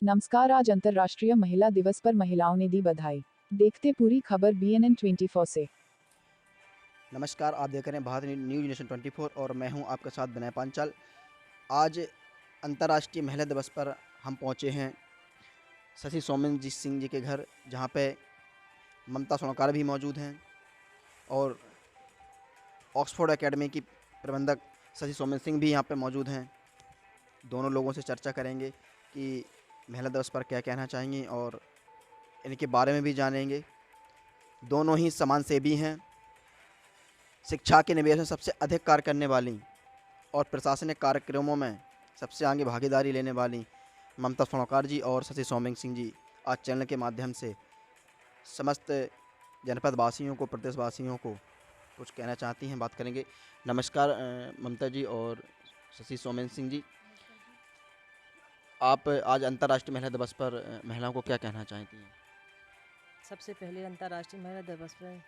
नमस्कार। आज अंतर्राष्ट्रीय महिला दिवस पर महिलाओं ने दी बधाई। देखते पूरी खबर BNN 24 से। नमस्कार, आप देख रहे हैं भारत न्यूज़ नेशन 24 और मैं हूं आपके साथ विनय पांचाल। आज अंतर्राष्ट्रीय महिला दिवस पर हम पहुंचे हैं शशि सोमन सिंह जी के घर, जहां पे ममता स्वर्णकार भी मौजूद हैं और ऑक्सफोर्ड एकेडमी की प्रबंधक शशि सोमन सिंह भी यहां पे मौजूद हैं। दोनों लोगों से चर्चा करेंगे कि महिला दिवस पर क्या कहना चाहेंगी और इनके बारे में भी जानेंगे। दोनों ही समाजसेवी हैं, शिक्षा के निवेश में सबसे अधिक कार्य करने वाली और प्रशासनिक कार्यक्रमों में सबसे आगे भागीदारी लेने वाली ममता स्वर्णकार जी और शशि सोमन सिंह जी आज चैनल के माध्यम से समस्त जनपद वासियों को, प्रदेशवासियों को कुछ कहना चाहती हैं, बात करेंगे। नमस्कार ममता जी और शशि सोमन सिंह जी, आप आज अंतर्राष्ट्रीय महिला दिवस पर महिलाओं को क्या कहना चाहती हैं? सबसे पहले अंतर्राष्ट्रीय महिला दिवस पर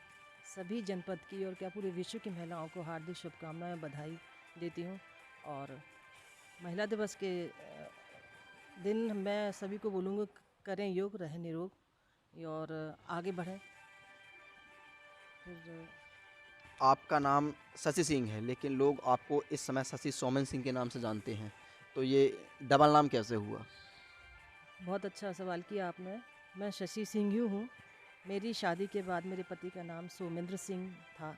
सभी जनपद की और क्या पूरे विश्व की महिलाओं को हार्दिक शुभकामनाएं, बधाई देती हूँ। और महिला दिवस के दिन मैं सभी को बोलूँगा, करें योग, रहें निरोग और आगे बढ़ें। फिर आपका नाम शशि सिंह है, लेकिन लोग आपको इस समय शशि सोमन सिंह के नाम से जानते हैं, तो ये डबल नाम कैसे हुआ? बहुत अच्छा सवाल किया आपने। मैं शशि सिंह ही हूँ। मेरी शादी के बाद मेरे पति का नाम सोमेंद्र सिंह था,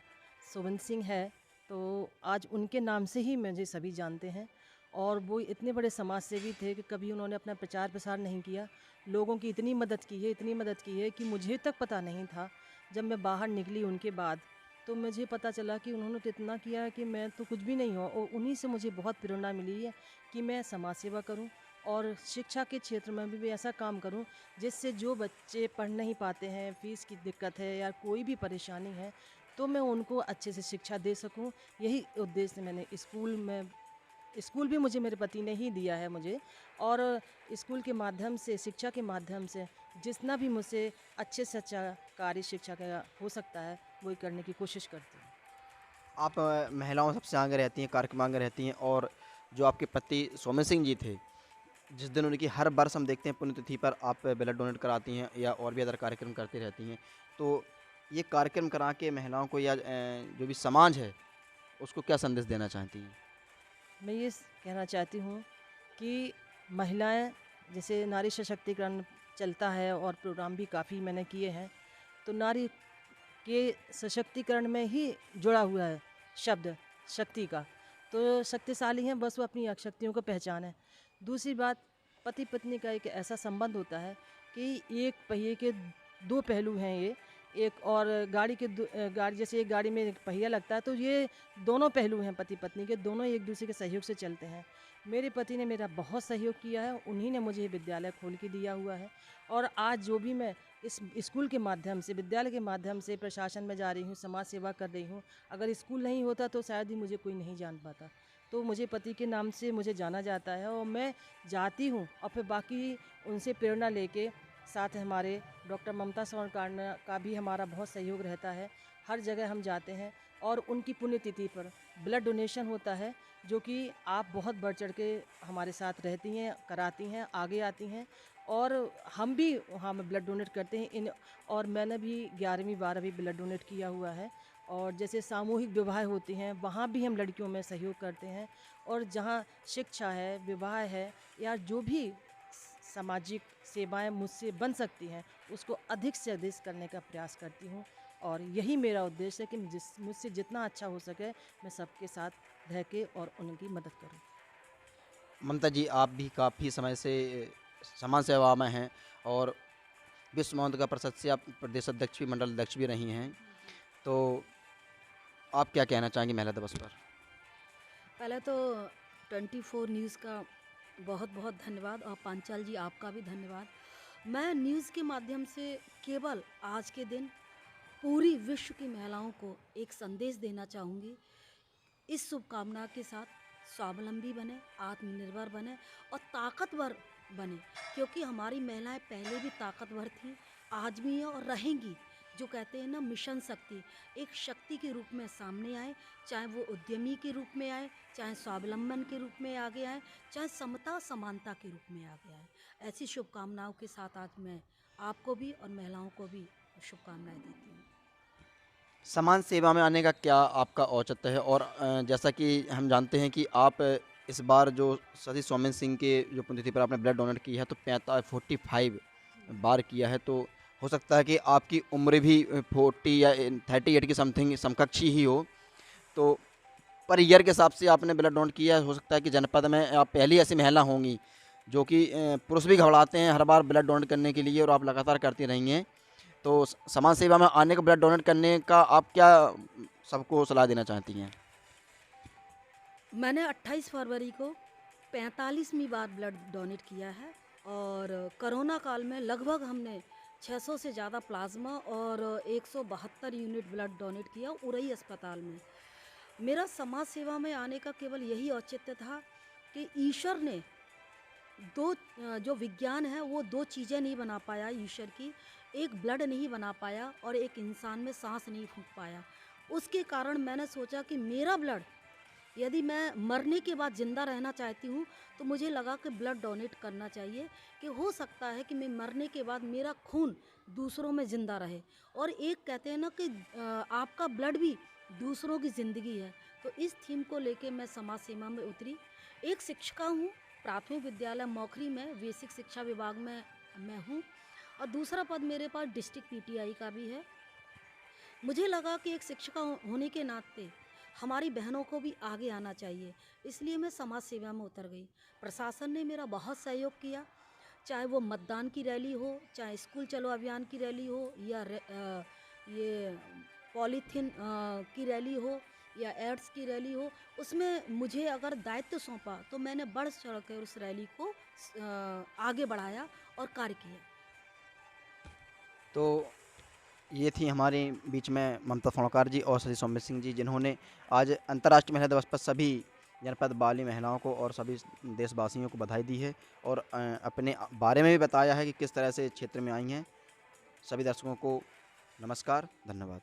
सोमन सिंह है, तो आज उनके नाम से ही मुझे सभी जानते हैं। और वो इतने बड़े समाज सेवी थे कि कभी उन्होंने अपना प्रचार प्रसार नहीं किया। लोगों की इतनी मदद की है, इतनी मदद की है कि मुझे तक पता नहीं था। जब मैं बाहर निकली उनके बाद तो मुझे पता चला कि उन्होंने तो इतना किया है कि मैं तो कुछ भी नहीं हूँ। और उन्हीं से मुझे बहुत प्रेरणा मिली है कि मैं समाज सेवा करूँ और शिक्षा के क्षेत्र में भी ऐसा काम करूं जिससे जो बच्चे पढ़ नहीं पाते हैं, फ़ीस की दिक्कत है या कोई भी परेशानी है, तो मैं उनको अच्छे से शिक्षा दे सकूं। यही उद्देश्य से मैंने स्कूल भी मुझे मेरे पति ने ही दिया है मुझे। और स्कूल के माध्यम से, शिक्षा के माध्यम से जितना भी मुझसे अच्छे से अच्छा कार्य शिक्षा का हो सकता है, वही करने की कोशिश करती हूँ। आप महिलाओं सबसे आगे रहती हैं, कार्यक्रम आगे रहती हैं और जो आपके पति सोमन सिंह जी थे, जिस दिन उनकी हर वर्ष हम देखते हैं पुण्यतिथि पर आप ब्लड डोनेट कराती हैं या और भी अदर कार्यक्रम करती रहती हैं, तो ये कार्यक्रम करा के महिलाओं को या जो भी समाज है उसको क्या संदेश देना चाहती हैं? मैं ये कहना चाहती हूँ कि महिलाएं, जैसे नारी सशक्तिकरण चलता है और प्रोग्राम भी काफ़ी मैंने किए हैं, तो नारी के सशक्तिकरण में ही जुड़ा हुआ है शब्द शक्ति का। तो शक्तिशाली हैं, बस वो अपनी अशक्तियों को पहचाने। दूसरी बात, पति पत्नी का एक ऐसा संबंध होता है कि एक पहिए के दो पहलू हैं ये। एक और गाड़ी, जैसे एक गाड़ी में एक पहिया लगता है, तो ये दोनों पहलू हैं पति पत्नी के, दोनों एक दूसरे के सहयोग से चलते हैं। मेरे पति ने मेरा बहुत सहयोग किया है, उन्हीं ने मुझे विद्यालय खोल के दिया हुआ है। और आज जो भी मैं इस स्कूल के माध्यम से, विद्यालय के माध्यम से प्रशासन में जा रही हूँ, समाज सेवा कर रही हूँ, अगर स्कूल नहीं होता तो शायद ही मुझे कोई नहीं जान पाता। तो मुझे पति के नाम से मुझे जाना जाता है और मैं जाती हूँ। और फिर बाकी उनसे प्रेरणा लेके, साथ हमारे डॉक्टर ममता स्वर्णकार का भी हमारा बहुत सहयोग रहता है। हर जगह हम जाते हैं और उनकी पुण्यतिथि पर ब्लड डोनेशन होता है, जो कि आप बहुत बढ़ चढ़ के हमारे साथ रहती हैं, कराती हैं, आगे आती हैं। और हम भी वहाँ में ब्लड डोनेट करते हैं और मैंने भी 11वीं 12वीं ब्लड डोनेट किया हुआ है। और जैसे सामूहिक विवाह होती हैं, वहाँ भी हम लड़कियों में सहयोग करते हैं। और जहाँ शिक्षा है, विवाह है या जो भी सामाजिक सेवाएं मुझसे बन सकती हैं, उसको अधिक से अधिक करने का प्रयास करती हूँ। और यही मेरा उद्देश्य है कि मुझसे जितना अच्छा हो सके मैं सबके साथ रह के और उनकी मदद करूँ। ममता जी, आप भी काफ़ी समय से समाज सेवा में हैं और विश्व मौत का परिषद से आप प्रदेश अध्यक्ष भी, मंडल अध्यक्ष भी रही हैं, तो आप क्या कहना चाहेंगे महिला दिवस पर? पहले तो 24 न्यूज़ का बहुत बहुत धन्यवाद और पांचाल जी आपका भी धन्यवाद। मैं न्यूज़ के माध्यम से केवल आज के दिन पूरी विश्व की महिलाओं को एक संदेश देना चाहूँगी। इस शुभकामना के साथ स्वावलंबी बने, आत्मनिर्भर बने और ताकतवर बने, क्योंकि हमारी महिलाएं पहले भी ताकतवर थीं, आज भी हैं और रहेंगी। जो कहते हैं ना, मिशन शक्ति, एक शक्ति के रूप में सामने आए, चाहे वो उद्यमी के रूप में आए, चाहे स्वावलंबन के रूप में आगे आए, चाहे समता समानता के रूप में आगे आए। ऐसी शुभकामनाओं के साथ आज मैं आपको भी और महिलाओं को भी शुभकामनाएं देती हूँ। समाज सेवा में आने का क्या आपका औचित्य है? और जैसा कि हम जानते हैं कि आप इस बार जो सती सोमेन सिंह के जो पुण्यतिथि पर आपने ब्लड डोनेट किया है, तो 45 बार किया है, तो हो सकता है कि आपकी उम्र भी 40 या 38 की समथिंग समकक्ष ही हो, तो पर ईयर के हिसाब से आपने ब्लड डोनेट किया है। हो सकता है कि जनपद में आप पहली ऐसी महिला होंगी जो कि पुरुष भी घबराते हैं हर बार ब्लड डोनेट करने के लिए, और आप लगातार करती रही हैं। तो समाज सेवा में आने का, ब्लड डोनेट करने का आप क्या सबको सलाह देना चाहती हैं? मैंने 28 फरवरी को 45वीं बार ब्लड डोनेट किया है और कोरोना काल में लगभग हमने 600 से ज़्यादा प्लाज्मा और 172 यूनिट ब्लड डोनेट किया उरई अस्पताल में। मेरा समाज सेवा में आने का केवल यही औचित्य था कि ईश्वर ने जो विज्ञान है वो दो चीज़ें नहीं बना पाया ईश्वर की, एक ब्लड नहीं बना पाया और एक इंसान में सांस नहीं फूंक पाया। उसके कारण मैंने सोचा कि मेरा ब्लड, यदि मैं मरने के बाद ज़िंदा रहना चाहती हूँ तो मुझे लगा कि ब्लड डोनेट करना चाहिए, कि हो सकता है कि मैं मरने के बाद मेरा खून दूसरों में ज़िंदा रहे। और एक कहते हैं ना कि आपका ब्लड भी दूसरों की ज़िंदगी है। तो इस थीम को लेके मैं समाज सेवा में उतरी। एक शिक्षिका हूँ, प्राथमिक विद्यालय मौखरी में बेसिक शिक्षा विभाग में मैं हूँ और दूसरा पद मेरे पास डिस्ट्रिक्ट पीटीआई का भी है। मुझे लगा कि एक शिक्षिका होने के नाते हमारी बहनों को भी आगे आना चाहिए, इसलिए मैं समाज सेवा में उतर गई। प्रशासन ने मेरा बहुत सहयोग किया, चाहे वो मतदान की रैली हो, चाहे स्कूल चलो अभियान की रैली हो, या ये पॉलीथीन की रैली हो या एड्स की रैली हो। उसमें मुझे अगर दायित्व सौंपा तो मैंने बढ़ चढ़ कर उस रैली को आगे बढ़ाया और कार्य किया। तो ये थी हमारे बीच में ममता स्वर्णकार जी और सती सौम्य सिंह जी, जिन्होंने आज अंतर्राष्ट्रीय महिला दिवस पर सभी जनपद वाली महिलाओं को और सभी देशवासियों को बधाई दी है, और अपने बारे में भी बताया है कि किस तरह से क्षेत्र में आई हैं। सभी दर्शकों को नमस्कार, धन्यवाद।